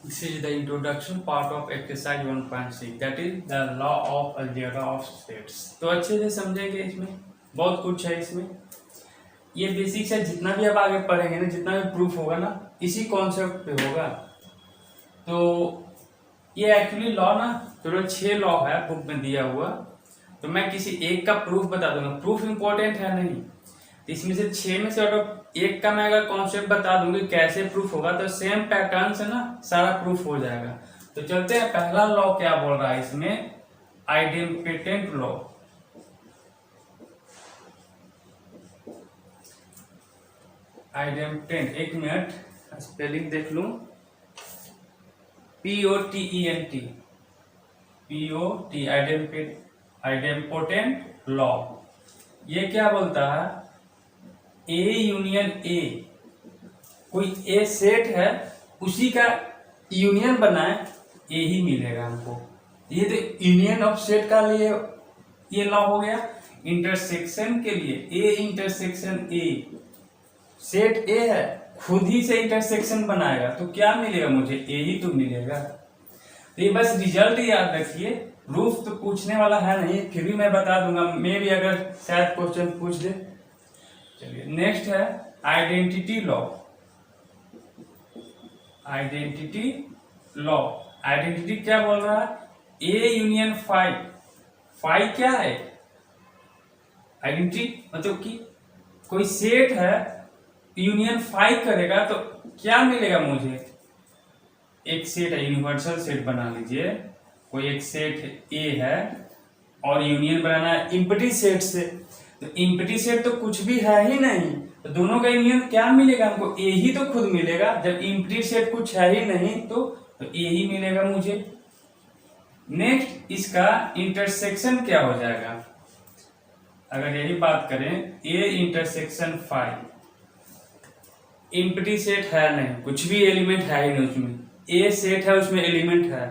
This is the introduction part of exercise 1.6 that is the law of algebra of states। तो अच्छे से समझेंगे, इसमें बहुत कुछ है। इसमें ये बेसिक्स है, जितना भी आप आगे पढ़ेंगे ना, जितना भी प्रूफ होगा ना, इसी कॉन्सेप्ट पे होगा। तो ये एक्चुअली लॉ ना टोटल 6 लॉ है बुक में दिया हुआ, तो मैं किसी एक का प्रूफ बता दूंगा। प्रूफ इंपॉर्टेंट है नहीं, तो इसमें से 6 में से अगर एक का मैं अगर कॉन्सेप्ट बता दूंगी कैसे प्रूफ होगा, तो सेम पैटर्न से ना सारा प्रूफ हो जाएगा। तो चलते हैं, पहला लॉ क्या बोल रहा है इसमें, आइडेम्पिटेंट लॉ। आइडेम्पिटेंट, एक मिनट स्पेलिंग देख लूं, POTENT, POT, आइडेम्पोटेंट लॉ। ये क्या बोलता है, ए यूनियन ए, कोई ए सेट है उसी का यूनियन बनाए, ए ही मिलेगा हमको। ये तो यूनियन ऑफ सेट का लिए ये लॉ हो गया। इंटरसेक्शन के लिए ए इंटरसेक्शन ए, सेट ए है खुद ही से इंटरसेक्शन बनाएगा, तो क्या मिलेगा मुझे, ए ही तो मिलेगा। तो ये बस रिजल्ट याद रखिए, प्रूफ तो पूछने वाला है नहीं, फिर भी मैं बता दूंगा, मे भी अगर शायद क्वेश्चन पूछ दे। चलिए नेक्स्ट है identity law. Identity law, identity क्या बोल रहा है, ए यूनियन फाई। फाई क्या है, आइडेंटिटी मतलब कि कोई सेट है यूनियन फाई करेगा तो क्या मिलेगा मुझे। एक सेट है, यूनिवर्सल सेट बना लीजिए, कोई एक सेट ए है और यूनियन बनाना है इम्पटी सेट से, तो इम्पटी सेट तो कुछ भी है ही नहीं, तो दोनों का यूनियन क्या मिलेगा हमको, ए ही तो खुद मिलेगा। जब इम्पटी सेट कुछ है ही नहीं तो ए ही मिलेगा मुझे। नेक्स्ट, इसका इंटरसेक्शन क्या हो जाएगा, अगर यही बात करें, A intersection phi, empty set है नहीं, कुछ भी एलिमेंट है ही नहीं उसमें, ए सेट है उसमें एलिमेंट है,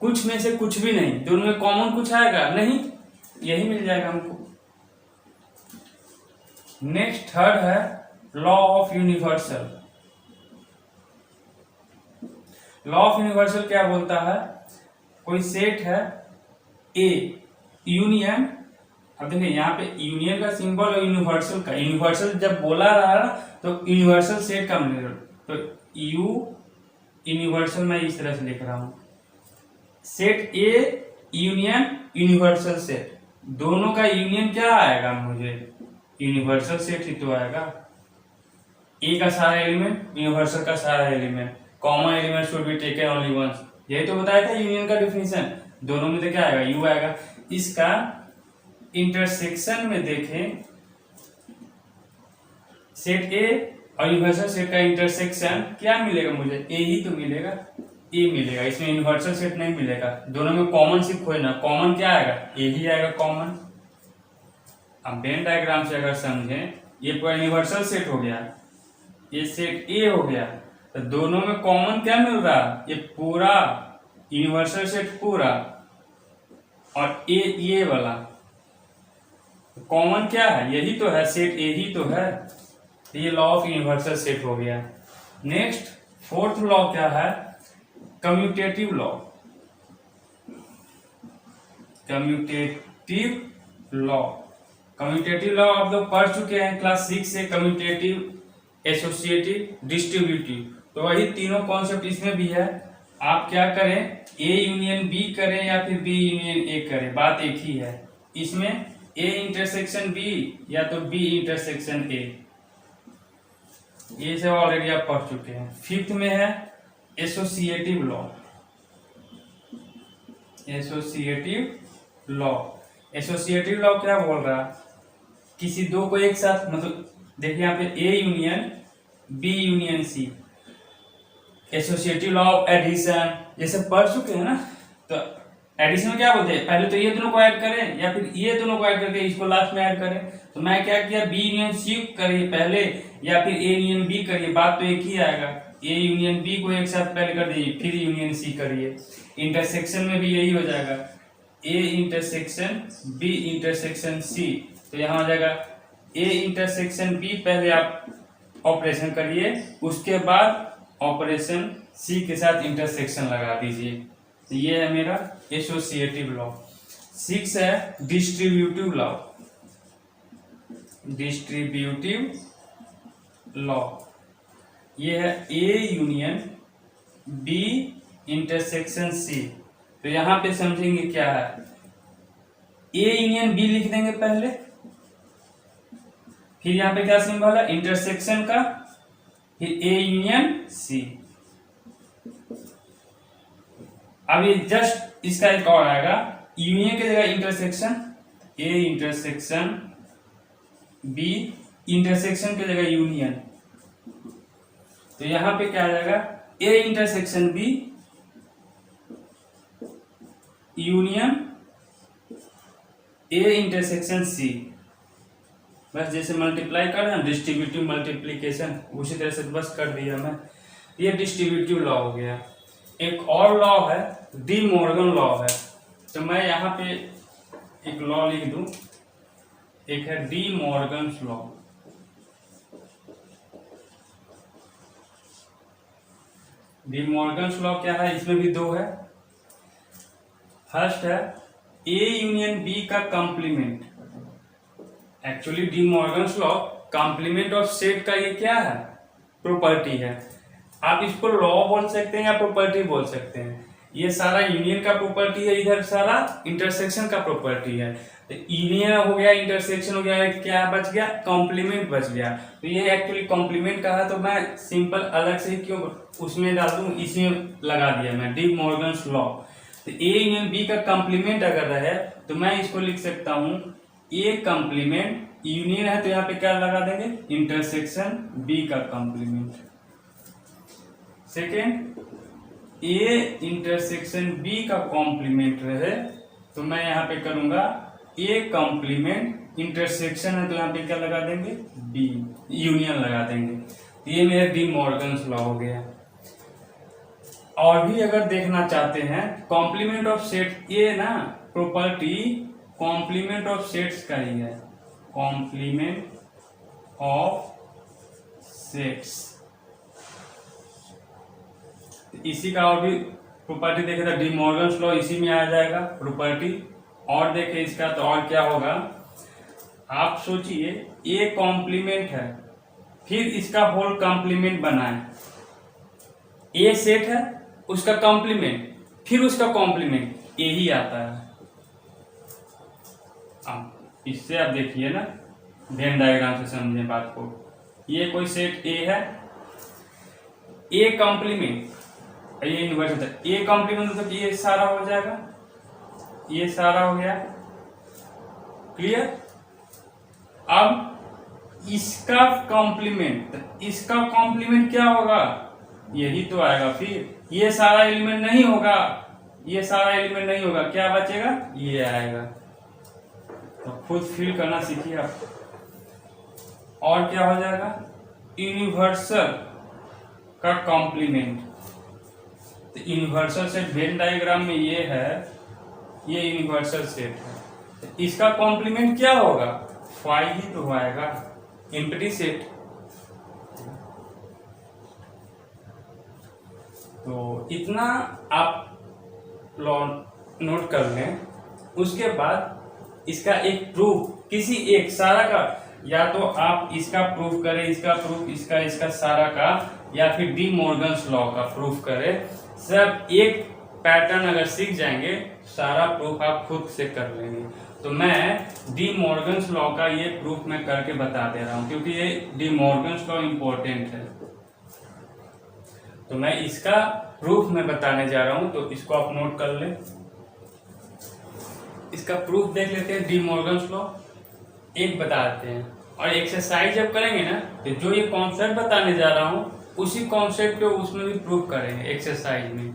कुछ में से कुछ भी नहीं, दोनों में कॉमन कुछ आएगा नहीं, यही मिल जाएगा हमको। नेक्स्ट थर्ड है law of universal. Law of universal क्या बोलता है, कोई सेट है ए यूनियन, अब देखिए यहाँ पे यूनियन का सिंबल और यूनिवर्सल का, यूनिवर्सल जब बोला रहा ना तो यूनिवर्सल सेट का मिलेगा, तो यू यूनिवर्सल मैं इस तरह से लिख रहा हूं, set A union universal set, दोनों का यूनियन क्या आएगा मुझे, यूनिवर्सल सेट ही तो आएगा। ए का सारा एलिमेंट, यूनिवर्सल का सारा element, common element should be taken only once, यही तो बताया था यूनियन का डिफिनीशन। दोनों में तो क्या आएगा, यू आएगा। इसका इंटरसेक्शन में देखें, सेट ए और यूनिवर्सल सेट का इंटरसेक्शन क्या मिलेगा मुझे, ए ही तो मिलेगा, ए मिलेगा, इसमें यूनिवर्सल सेट नहीं मिलेगा। दोनों में कॉमन सिर्फ खोजना, कॉमन क्या आएगा, ए ही आएगा कॉमन। अब वेन डायग्राम से अगर समझें, ये पूरा यूनिवर्सल सेट हो गया, ये सेट ए हो गया, तो दोनों में कॉमन क्या मिल रहा है, ये पूरा यूनिवर्सल सेट पूरा, और ए ये वाला कॉमन क्या है, यही तो है, सेट ए ही तो है, तो ये लॉ ऑफ यूनिवर्सल सेट हो गया। नेक्स्ट फोर्थ लॉ क्या है, commutative law. Commutative law, commutative law आप लोग पढ़ चुके हैं क्लास 6 से, कम्यूटेटिव, एसोसिएटिव, डिस्ट्रीब्यूटिव, तो वही तीनों कॉन्सेप्ट इसमें भी है। आप क्या करें, ए यूनियन बी करें या फिर बी यूनियन ए करें, बात एक ही है। इसमें ए इंटरसेक्शन बी या तो बी इंटरसेक्शन ए, ये सब ऑलरेडी आप पढ़ चुके हैं। फिफ्थ में है associative law. Associative law, associative law क्या बोल रहा है, किसी दो को एक साथ, मतलब देखिए यहाँ पे A union B union C, associative law of addition, ये सब पढ़ चुके हैं ना। तो एडिशन में क्या बोलते हैं, पहले तो ये दोनों को ऐड करें या फिर ये दोनों को ऐड करके इसको लास्ट में ऐड करें। तो मैं क्या किया, बी यूनियन सी करिए पहले या फिर ए यूनियन बी करिए, बात तो एक ही आएगा। ए यूनियन बी को एक साथ पहले कर दीजिए, फिर यूनियन सी करिए। इंटरसेक्शन में भी यही हो जाएगा, A intersection B intersection C, तो यहाँ हो जाएगा ए इंटरसेक्शन बी, पहले आप ऑपरेशन करिए, उसके बाद ऑपरेशन सी के साथ इंटरसेक्शन लगा दीजिए। तो ये है मेरा एसोसिएटिव लॉ। 6 है डिस्ट्रीब्यूटिव लॉ। डिस्ट्रीब्यूटिव लॉ ये है A union B intersection C. तो यहां पे समझेंगे क्या है, ए यूनियन बी लिख देंगे पहले, फिर यहां पे क्या सिंबल है इंटरसेक्शन का, फिर ए यूनियन सी। अब ये जस्ट इसका एक और आएगा, यूनियन की जगह intersection, A intersection B, intersection की जगह यूनियन। तो यहां पे क्या आ जाएगा A intersection B union A intersection C. बस जैसे मल्टीप्लाई कर रहे हैं डिस्ट्रीब्यूटिव मल्टीप्लीकेशन, उसी तरह से बस कर दिया मैं। ये डिस्ट्रीब्यूटिव लॉ हो गया। एक और लॉ है डी मॉर्गन लॉ है। तो मैं यहाँ पे एक लॉ लिख दूं, एक है De Morgan law. De Morgan law क्या है, इसमें भी दो है। फर्स्ट है ए यूनियन बी का complement. Actually De Morgan law complement of set का ये क्या है, प्रॉपर्टी है। आप इसको लॉ बोल सकते हैं या प्रॉपर्टी बोल सकते हैं। ये सारा यूनियन का प्रॉपर्टी है, इधर सारा इंटरसेक्शन का प्रॉपर्टी है। तो यूनियन हो गया, इंटरसेक्शन हो गया, क्या बच गया, कॉम्प्लीमेंट बच गया। तो ये एक्चुअली कॉम्प्लीमेंट का है, तो मैं सिंपल अलग से क्यों उसमें डाल दूं, इसमें लगा दिया मैं डी मॉर्गन लॉ। तो ए यूनियन बी का कॉम्प्लीमेंट अगर रहे तो मैं इसको लिख सकता हूं ए कॉम्प्लीमेंट, यूनियन है तो यहाँ पे क्या लगा देंगे इंटरसेक्शन बी का complement. Second, A intersection B का कॉम्प्लीमेंट रहे तो मैं यहाँ पे करूंगा ए कॉम्प्लीमेंट, इंटरसेक्शन है तो यहाँ पे क्या लगा देंगे बी, यूनियन लगा देंगे। ये मेरा डी मॉर्गन लॉ हो गया। और भी अगर देखना चाहते हैं कॉम्प्लीमेंट ऑफ सेट, ये ना प्रॉपर्टी कॉम्प्लीमेंट ऑफ सेट्स का ही है, कॉम्प्लीमेंट ऑफ सेट्स। इसी का और भी प्रॉपर्टी देखे तो डी मॉर्गन लॉ इसी में आ जाएगा प्रॉपर्टी। और देखे इसका तो और क्या होगा, आप सोचिए ए कॉम्प्लीमेंट है, फिर इसका होल कॉम्प्लीमेंट बनाए। ए सेट है, उसका कॉम्प्लीमेंट, फिर उसका कॉम्प्लीमेंट, यही आता है। अब इससे आप देखिए ना, वेन डायग्राम से समझे बात को। ये कोई सेट ए है, ए कॉम्प्लीमेंट, ये इन्वर्स है, ए कॉम्प्लीमेंट मतलब ये सारा हो जाएगा, ये सारा हो गया, क्लियर। अब इसका कॉम्प्लीमेंट, इसका कॉम्प्लीमेंट क्या होगा, यही तो आएगा। फिर ये सारा एलिमेंट नहीं होगा, ये सारा एलिमेंट नहीं होगा, क्या बचेगा, ये आएगा। तो खुद फील करना सीखिए आप। और क्या हो जाएगा, यूनिवर्सल का कॉम्प्लीमेंट। तो यूनिवर्सल सेट वेन डायग्राम में ये है, ये यूनिवर्सल सेट है। तो इसका कॉम्प्लीमेंट क्या होगा, फाई ही तो आएगा, एम्प्टी सेट। तो इतना आप लॉ नोट कर लें। उसके बाद इसका एक प्रूफ, किसी एक सारा का, या तो आप इसका प्रूफ करें, इसका प्रूफ, इसका सारा का, या फिर डी मॉर्गन लॉ का प्रूफ करें। सब एक पैटर्न अगर सीख जाएंगे, सारा प्रूफ आप खुद से कर लेंगे। तो मैं डी मॉर्गन लॉ का ये प्रूफ मैं करके बता दे रहा हूं, क्योंकि ये डी मॉर्गन लॉ इंपॉर्टेंट है। तो मैं इसका प्रूफ मैं बताने जा रहा हूं, तो इसको आप नोट कर लें। इसका प्रूफ देख लेते हैं, डी मॉर्गन लॉ एक बता देते हैं। और एक्सरसाइज जब करेंगे ना, तो जो ये कॉन्सेप्ट बताने जा रहा हूं उसी कॉन्सेप्ट को उसमें भी प्रूफ करेंगे एक्सरसाइज में।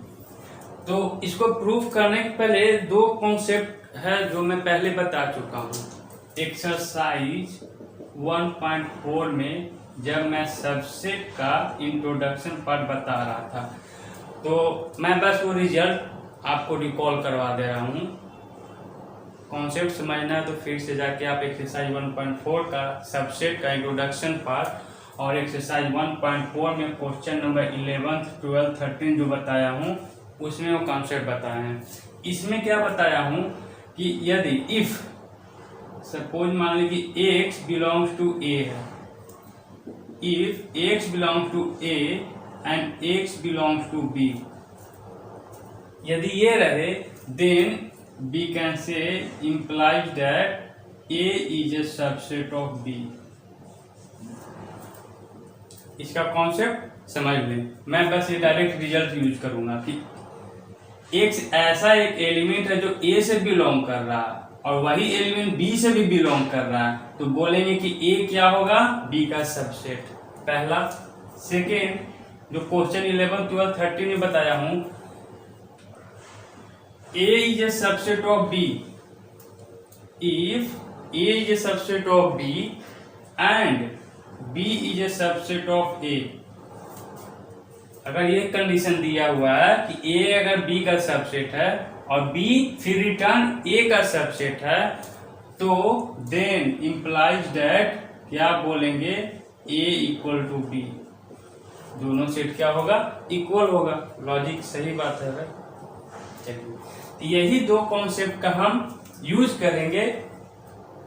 तो इसको प्रूफ करने के पहले दो कॉन्सेप्ट है जो मैं पहले बता चुका हूँ। एक्सरसाइज 1.4 में जब मैं सबसेट का इंट्रोडक्शन पार्ट बता रहा था, तो मैं बस वो रिजल्ट आपको रिकॉल करवा दे रहा हूँ। कॉन्सेप्ट समझना है तो फिर से जाके आप एक्सरसाइज 1.4 का सबसेट का इंट्रोडक्शन पार्ट और एक्सरसाइज 1.4 में क्वेश्चन नंबर 11, 12, 13 जो बताया हूँ उसमें वो कॉन्सेप्ट बताए हैं। इसमें क्या बताया हूँ कि यदि इफ सपोज मान लीजिए कि x बिलोंग्स टू a है, if x belongs to a and x belongs to b, यदि ये रहे then we can say implies that a is a subset of b। इसका कॉन्सेप्ट समझ लें, मैं बस ये डायरेक्ट रिजल्ट यूज करूंगा कि एक ऐसा एक एलिमेंट है जो a से बिलोंग कर रहा है और वही एलिमेंट b से भी बिलोंग कर रहा है, तो बोलेंगे कि a क्या होगा, b का सबसेट, पहला। सेकेंड, जो क्वेश्चन 11, 12, 13 में बताया हूं, a is a subset of b if a is a subset of b and b is a subset of a। अगर ये कंडीशन दिया हुआ है कि a अगर b का सबसेट है और b फिर रिटर्न a का सबसेट है, तो देन इम्प्लाइज दैट क्या बोलेंगे, a इक्वल टू b, दोनों सेट क्या होगा, इक्वल होगा। लॉजिक सही बात है भाई। चलिए यही दो कॉन्सेप्ट का हम यूज करेंगे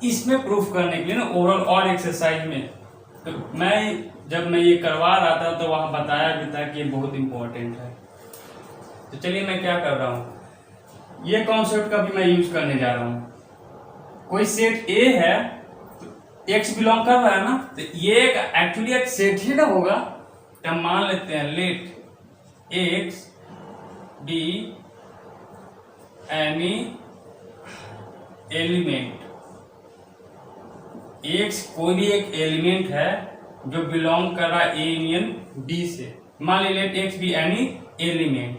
इसमें प्रूफ करने के लिए ना, ओवरऑल और एक्सरसाइज में। तो जब मैं ये करवा रहा था तो वहां बताया भी था कि ये बहुत इंपॉर्टेंट है। तो चलिए मैं क्या कर रहा हूं, ये कॉन्सेप्ट का भी मैं यूज करने जा रहा हूं। कोई सेट ए है तो एक्स बिलोंग कर रहा है ना, तो ये एक्चुअली एक सेट ही ना होगा। तो हम मान लेते हैं let X be any element, X कोई भी एक एलिमेंट है जो बिलोंग कर रहा है ए यूनियन बी से। मान लीजिए let X be any element,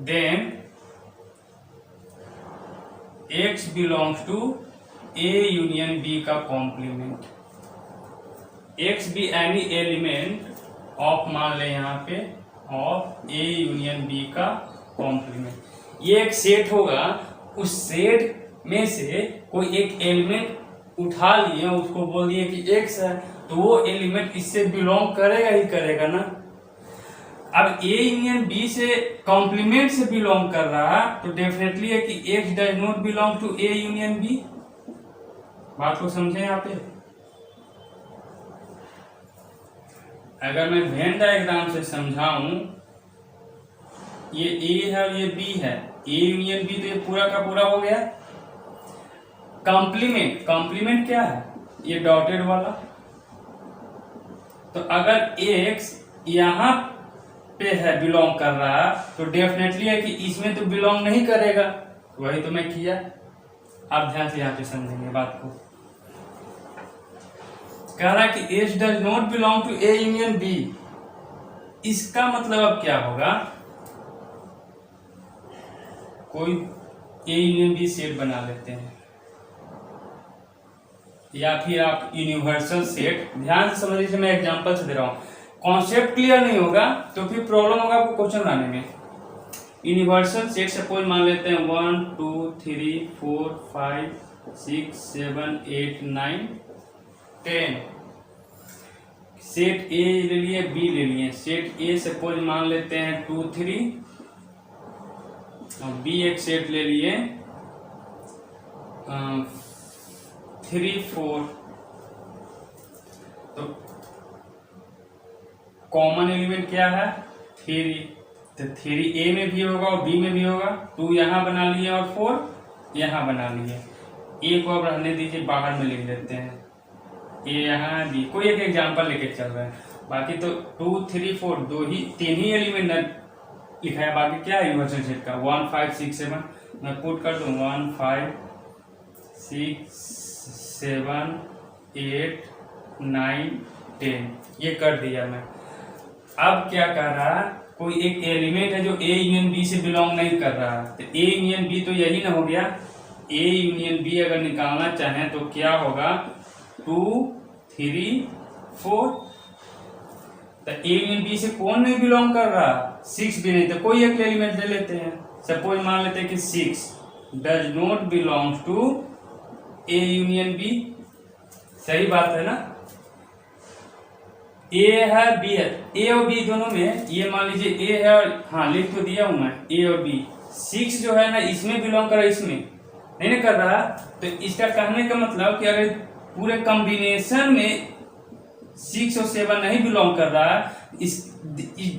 then X belongs to A union B का complement. X be any element of, मान ले यहाँ पे, ऑफ ए यूनियन बी का कॉम्प्लीमेंट। ये एक सेट होगा, उस सेट में से कोई एक एलिमेंट उठा लिए, उसको बोल दिए कि एक्स है, तो वो एलिमेंट इससे बिलोंग करेगा ही करेगा ना। अब ए यूनियन बी से कॉम्प्लीमेंट से बिलोंग कर रहा है, तो डेफिनेटली है कि X does not belong to A union B. बात को समझे यहाँ पे। अगर मैं वेन डायग्राम से समझाऊं, ये ए है और ये बी है, ए यूनियन बी, तो ये पूरा का पूरा हो गया। कॉम्प्लीमेंट क्या है, ये डॉटेड वाला। तो अगर एक्स यहां पे है, बिलोंग कर रहा है, तो डेफिनेटली है कि इसमें तो बिलोंग नहीं करेगा। वही तो मैं किया। आप ध्यान से यहाँ पे समझेंगे बात को। कह रहा है कि H does not belong to A union B. इसका मतलब अब क्या होगा, कोई ए यूनियन बी सेट बना लेते हैं, या फिर आप यूनिवर्सल सेट। ध्यान से समझ लीजिए, मैं एग्जांपल से दे रहा हूं, कॉन्सेप्ट क्लियर नहीं होगा तो फिर प्रॉब्लम होगा आपको क्वेश्चन बनाने में। यूनिवर्सल सेट सपोज मान लेते हैं 1 2 3 4 5 6 7 8 9 10। सेट ए ले लिए, बी ले लिए। सेट ए सपोज मान लेते हैं 2 3, और बी एक सेट ले लिए 3 4। तो कॉमन एलिमेंट क्या है, 3। तो 3 ए में भी होगा और बी में भी होगा। 2 यहां बना लिए और 4 यहां बना लिए। ए को अब रहने दीजिए, बाहर में लिख लेते हैं। ए यहाँ बी, कोई एक एग्जांपल लेके चल रहा है। बाकी तो 2 3 4 तीन ही एलिमेंट लिखा है। बाकी क्या है यूनिवर्सल सेट का, 1 5 6 7। मैं पुट कर दूं 1 5 6 7 8 9 10, ये कर दिया मैं। अब क्या कर रहा है, कोई एक एलिमेंट है जो ए यूनियन बी से बिलोंग नहीं कर रहा है, तो ए यूनियन बी तो यही ना हो गया। ए यूनियन बी अगर निकालना चाहें तो क्या होगा, 2 3 4। तो ए यूनियन बी से कौन नहीं बिलोंग कर रहा, 6 भी नहीं, तो कोई एक एलिमेंट ले लेते हैं। सपोज मान लेते हैं कि 6 does not belong to A union B. सही बात है ना। ए है बी है, ए और बी दोनों में ये मान लीजिए ए है और हाँ लिख तो दिया हूं मैं ए और बी। 6 जो है ना इसमें बिलोंग कर रहा है, इसमें नहीं ना कर रहा। तो इसका कहने का मतलब कि अगर पूरे कॉम्बिनेशन में 6 और 7 नहीं बिलोंग कर रहा है,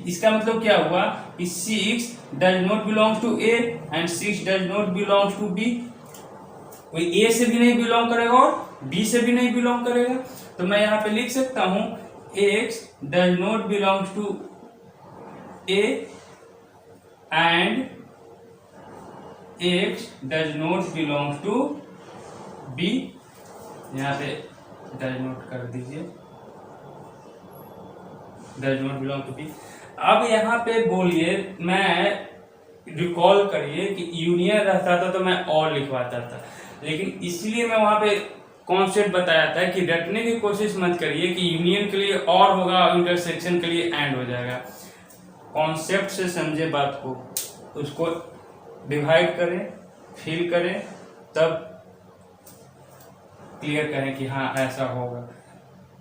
इसका मतलब क्या हुआ कि 6 does not belong to A and 6 does not belong to B. कोई ए से भी नहीं बिलोंग करेगा और बी से भी नहीं बिलोंग करेगा। तो मैं यहाँ पे लिख सकता हूं x does not belong to A and x does not belong to B. यहाँ पे डज नॉट कर दीजिए, does not belong to B. अब यहाँ पे बोलिए, मैं रिकॉल करिए कि यूनियन रहता था तो मैं और लिखवाता था, लेकिन इसलिए मैं वहां पे कॉन्सेप्ट बताया था कि रटने की कोशिश मत करिए कि यूनियन के लिए और होगा और इंटरसेक्शन के लिए एंड हो जाएगा। कॉन्सेप्ट से समझे बात को, उसको डिवाइड करें, फील करें, तब क्लियर करें कि हाँ ऐसा होगा।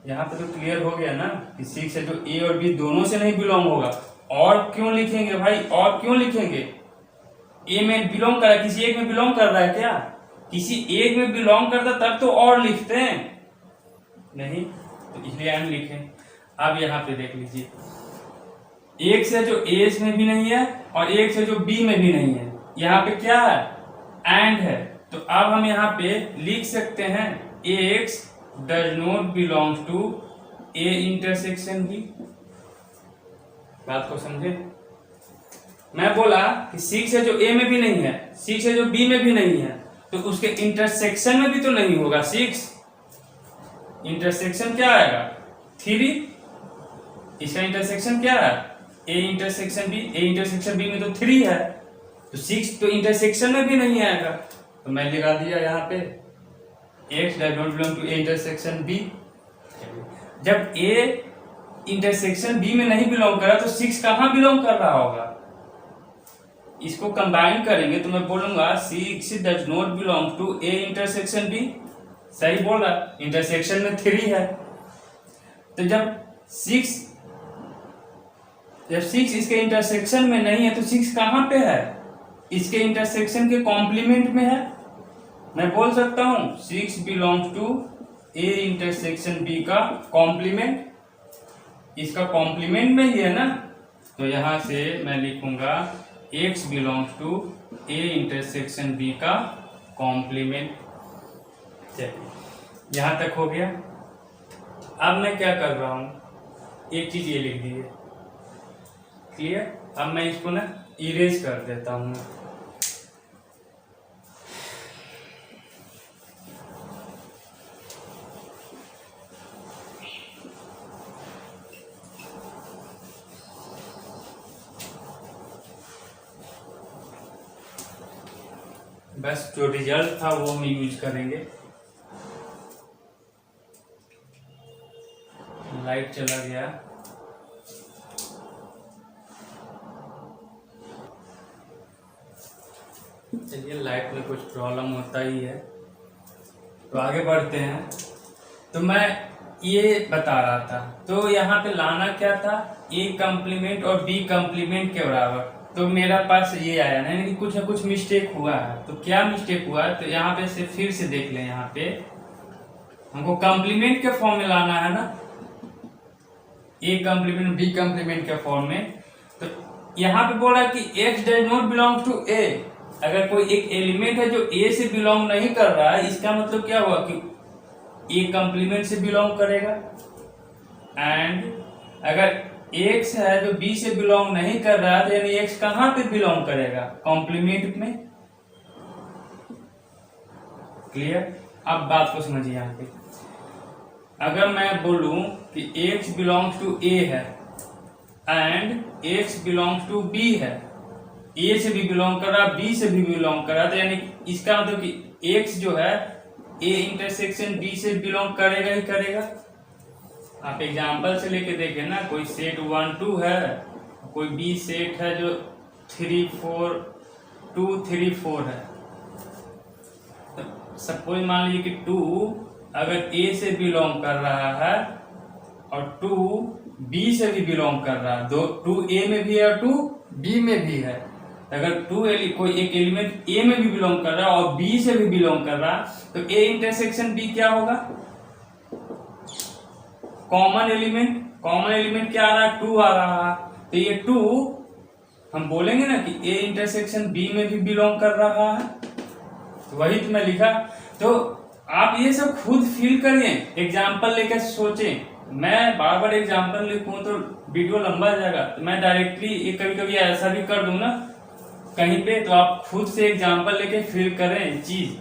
यहाँ पे तो क्लियर हो गया ना कि 6 है जो ए और बी दोनों से नहीं बिलोंग होगा। और क्यों लिखेंगे भाई, और क्यों लिखेंगे? ए में बिलोंग कर रहा है, किसी एक में बिलोंग कर रहा है क्या? किसी एक में बिलोंग करता तब तो और लिखते हैं, नहीं तो इसलिए एंड लिखें। अब यहाँ पे देख लीजिए, एक से जो ए में भी नहीं है और एक से जो बी में भी नहीं है, यहाँ पे क्या है? एंड है। तो अब हम यहाँ पे लिख सकते हैं x does not belong to A intersection B. बात को समझे? मैं बोला कि 6 है जो ए में भी नहीं है, 6 है जो बी में भी नहीं है, तो उसके इंटरसेक्शन में भी तो नहीं होगा 6। इंटरसेक्शन क्या आएगा? 3। इसका इंटरसेक्शन क्या है? A intersection B. A intersection B में तो 3 है, तो 6 तो इंटरसेक्शन में भी नहीं आएगा। तो मैं लगा दिया यहाँ पे x does not belong to A intersection B. जब ए इंटरसेक्शन बी में नहीं बिलोंग कर रहा तो 6 कहाँ बिलोंग कर रहा होगा? इसको कंबाइन करेंगे तो मैं बोलूंगा 6 does not belong to A intersection B. सही बोल रहा, इंटरसेक्शन में 3 है। तो जब 6 इसके इंटरसेक्शन में नहीं है तो 6 कहाँ पे है? इसके इंटरसेक्शन के कॉम्प्लीमेंट में है। मैं बोल सकता हूं 6 belongs to A intersection B का कॉम्प्लीमेंट। इसका कॉम्प्लीमेंट में ही है ना, तो यहां से मैं लिखूंगा x belongs to A intersection B का कॉम्प्लीमेंट। चलिए यहां तक हो गया। अब मैं क्या कर रहा हूं, एक चीज ये लिख दीजिए, क्लियर। अब मैं इसको ना इरेज कर देता हूं। बस जो रिजल्ट था वो हम यूज करेंगे। लाइट चला गया। चलिए, लाइट में कुछ प्रॉब्लम होता ही है, तो आगे बढ़ते हैं। तो मैं ये बता रहा था, तो यहाँ पे लाना क्या था, ए कॉम्प्लीमेंट और बी कॉम्प्लीमेंट के बराबर। तो मेरा पास ये आया ना, यानी कि कुछ न कुछ मिस्टेक हुआ है। तो क्या मिस्टेक हुआ है, तो यहाँ पे से फिर से देख लें। यहाँ पे हमको कॉम्प्लीमेंट के फॉर्म में लाना है ना, ए कॉम्प्लीमेंट बी कॉम्प्लीमेंट के फॉर्म में। तो यहाँ पे बोला कि x does not belong to A. अगर कोई एक एलिमेंट है जो ए से बिलोंग नहीं कर रहा है, इसका मतलब क्या हुआ कि ए कॉम्प्लीमेंट से बिलोंग करेगा। एंड अगर x है जो b से बिलोंग नहीं कर रहा है, तो यानी x कहां पे बिलोंग करेगा? कॉम्प्लीमेंट में। क्लियर। अब बात को समझिए। यहाँ पे अगर मैं बोलूं कि x बिलोंग्स टू a है and x belongs to b है, a से भी बिलोंग कर रहा, b से भी बिलोंग कर रहा, तो यानी इसका मतलब कि x जो है a इंटरसेक्शन b से बिलोंग करेगा ही करेगा। आप एग्जाम्पल से लेके देखें ना, कोई सेट 1 2 है, कोई बी सेट है जो 3 4 2 3 4 है। तो सपोज मान लीजिए कि 2 अगर ए से बिलोंग कर रहा है और 2 बी से भी बिलोंग कर रहा है, दो टू ए में भी है और टू बी में भी है। अगर कोई एक एलिमेंट ए में भी बिलोंग कर रहा है और बी से भी बिलोंग कर रहा है, तो ए इंटरसेक्शन बी क्या होगा? कॉमन एलिमेंट क्या आ रहा है? 2 आ रहा है। तो ये 2 हम बोलेंगे ना कि ए इंटरसेक्शन बी में भी बिलोंग कर रहा है, तो वही तो मैं लिखा। तो आप ये सब खुद फील करिए, एग्जाम्पल लेकर सोचें। मैं बार बार एग्जाम्पल लिखूं तो वीडियो लंबा हो जाएगा, तो मैं डायरेक्टली कभी कभी ऐसा भी कर दूं ना कहीं पे, तो आप खुद से एग्जाम्पल लेके फील करें चीज।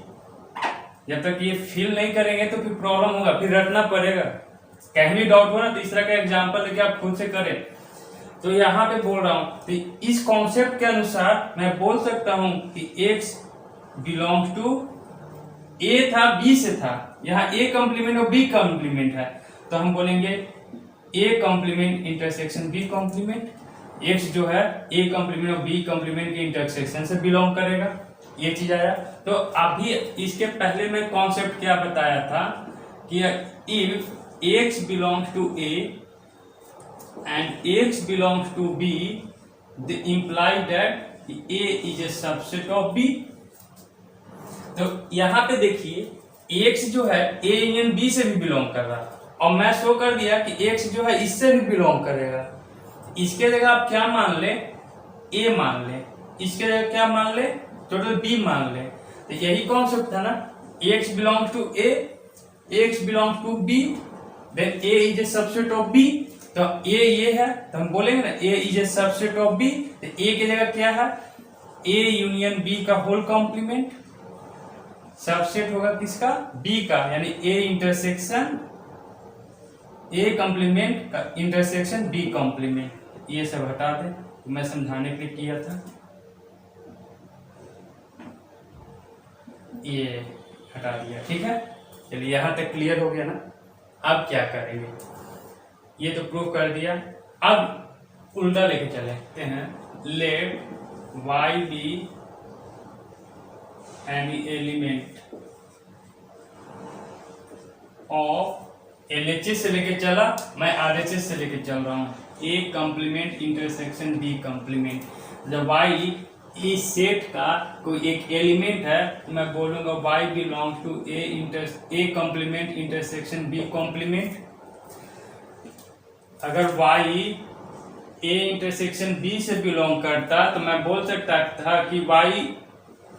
जब तक ये फील नहीं करेंगे तो फिर प्रॉब्लम होगा, फिर रटना पड़ेगा। कहीं भी डाउट हो ना तो इस तरह का एग्जाम्पल लेके आप खुद से करें। तो यहाँ पे बोल रहा हूं, तो इस कॉन्सेप्ट के अनुसार मैं बोल सकता हूं कि x बिलोंग्स टू a था b से था, यहाँ a कॉम्प्लीमेंट और b कॉम्प्लीमेंट है, तो हम बोलेंगे a complement intersection b complement. x जो है a कॉम्प्लीमेंट और b कॉम्प्लीमेंट के इंटरसेक्शन से बिलोंग करेगा, ये चीज आया। तो अभी इसके पहले मैं कॉन्सेप्ट क्या बताया था कि if x belongs to a and x belongs to b, they imply that a is a subset of b। तो यहाँ पे देखिए x जो है a यूनियन b से भी बिलोंग कर रहा है, और मैं शो कर दिया कि x जो है इससे भी बिलोंग करेगा। इसके जगह आप क्या मान ले? a मान ले, इसके जगह क्या मान ले? टोटल b मान ले। तो यही कॉन्सेप्ट था ना, x belongs to a, x belongs to b, then a is a subset of b। तो a ये है, तो हम बोलेंगे ना a is a subset of b। तो a की जगह क्या है? a यूनियन b का होल कॉम्प्लीमेंट। सबसेट होगा किसका? b का, यानी a इंटरसेक्शन a कॉम्प्लीमेंट का इंटरसेक्शन b कॉम्प्लीमेंट। ये सब हटा दे, तो मैं समझाने के लिए किया था, ये हटा दिया। ठीक है, चलिए यहाँ तक क्लियर हो गया ना। अब क्या करेंगे? ये तो प्रूव कर दिया, अब उल्टा लेके चलते हैं। Let y be any element of LHS से लेके चला, मैं RHS से लेके चल रहा हूँ, A complement intersection B complement. जब y इस सेट का कोई एक एलिमेंट है, तो मैं बोलूंगा y belongs to A complement intersection B complement. अगर y a इंटरसेक्शन b से बिलोंग करता, तो मैं बोल सकता था कि y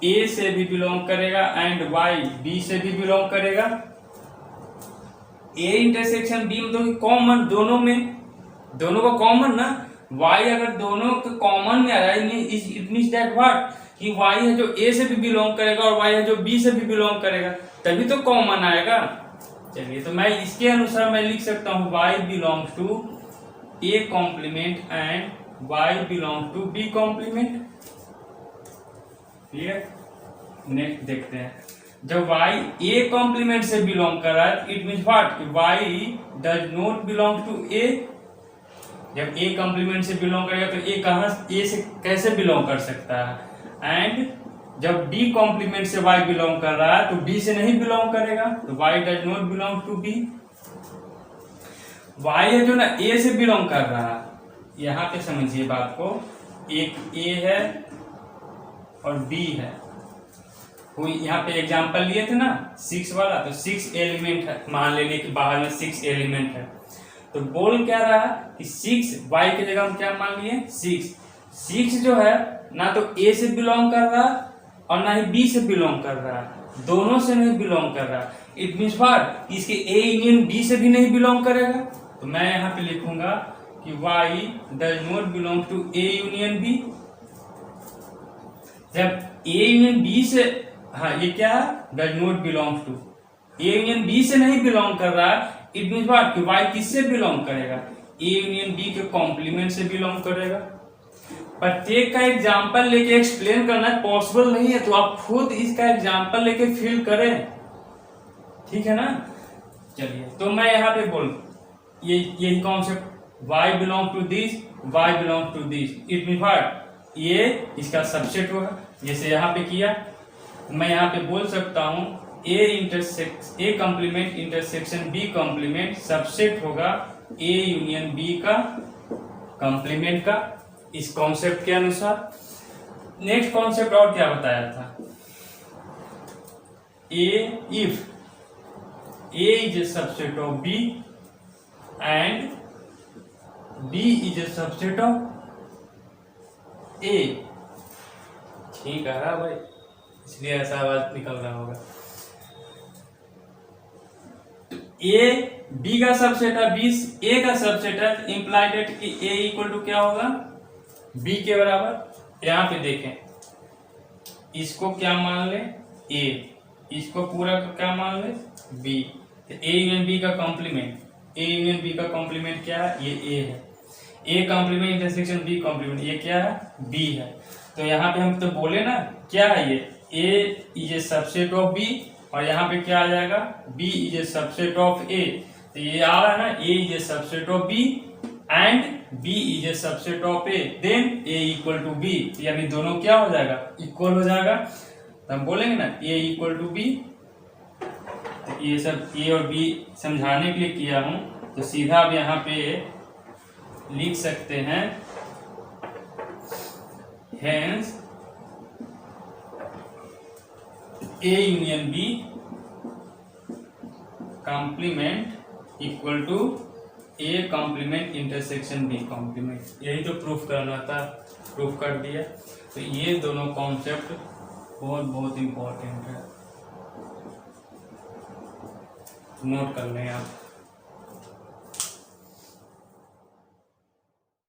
a से भी बिलोंग करेगा एंड y b से भी बिलोंग करेगा। a इंटरसेक्शन b मतलब कॉमन, दोनों में, दोनों का कॉमन ना। y अगर दोनों के कॉमन में आ रहा है, इट मींस दैट व्हाट, कि y है जो a से भी बिलोंग करेगा और y है जो b से भी बिलोंग करेगा, तभी तो कॉमन आएगा। चलिए, तो मैं इसके अनुसार मैं लिख सकता हूँ y belongs to a complement and y belong to b complement. Clear? Next देखते हैं, जब y a कॉम्प्लीमेंट से बिलोंग कर रहा है, इट मींस व्हाट, कि y does not belong to a। जब a कॉम्प्लीमेंट से बिलोंग करेगा तो a कहां, a से कैसे बिलोंग कर सकता है? एंड जब b कॉम्प्लीमेंट से y बिलोंग कर रहा है तो b से नहीं बिलोंग करेगा, तो y does not belong to b। y है जो ना a से बिलोंग कर रहा है, यहाँ पे समझिए बात को, एक a है और b है। कोई यहाँ पे एग्जांपल लिए थे ना 6 वाला, तो 6 एलिमेंट है, मान लेने कि बाहर में 6 एलिमेंट है। तो बोल क्या रहा कि 6 y की जगह हम क्या मान लिए? 6 जो है ना तो a से बिलोंग कर रहा और ना ही b से बिलोंग कर रहा, दोनों से नहीं बिलोंग कर रहा। इट मीन्स व्हाट, इसके a यूनियन b से भी नहीं बिलोंग करेगा। तो मैं यहाँ पे लिखूंगा कि y does not belong to a union b। जब a यूनियन b से, हाँ ये क्या है, does not belong to, a union b से नहीं बिलोंग कर रहा, इट मीन्स व्हाट, कि y किससे बिलोंग करेगा? a यूनियन b के कॉम्प्लीमेंट से बिलोंग करेगा। प्रत्येक का एग्जाम्पल लेके एक्सप्लेन करना पॉसिबल नहीं है, तो आप खुद इसका एग्जाम्पल लेके फील करें, ठीक है ना। चलिए, तो मैं यहाँ पे बोल, यही concept, y belong to this, y belong to this, it mean what, ये इसका सबसेट होगा। जैसे यहाँ पे किया, मैं यहाँ पे बोल सकता हूँ a complement intersection b complement subset होगा ए यूनियन बी का कॉम्प्लीमेंट का, इस कॉन्सेप्ट के अनुसार। नेक्स्ट कॉन्सेप्ट और क्या बताया था, if A is a subset of B and B is a subset of A. ठीक है भाई, इसलिए ऐसा आवाज निकल रहा होगा। ए बी का सबसेट है, बी ए का सबसेट है, इंप्लाइड डेट कि ए इक्वल टू क्या होगा, बी के बराबर। यहां पे देखें, इसको क्या मान ले, ए, इसको पूरा क्या मान ले, बी। तो ए यूनियन बी का कॉम्प्लीमेंट, ए यूनियन बी का कॉम्प्लीमेंट क्या है, ये ए है। A complement intersection B complement, ये क्या है, बी है। तो यहाँ पे हम तो बोले ना क्या है, ये A is a subset of B, और यहाँ पे क्या आ जाएगा, B is a subset of A. तो ये आ रहा है ना, A is a subset of B and B is a subset of A, then A equal to B, यानी दोनों क्या हो जाएगा, इक्वल हो जाएगा। तो हम बोलेंगे ना ए इक्वल टू बी। तो ये सब ए और बी समझाने के लिए किया हूं, तो सीधा अब यहाँ पे लिख सकते हैं, hence A union B complement equal to A complement intersection B complement. यही तो प्रूफ करना था, प्रूफ कर दिया। तो ये दोनों कॉन्सेप्ट बहुत बहुत इंपॉर्टेंट है, नोट कर लें आप।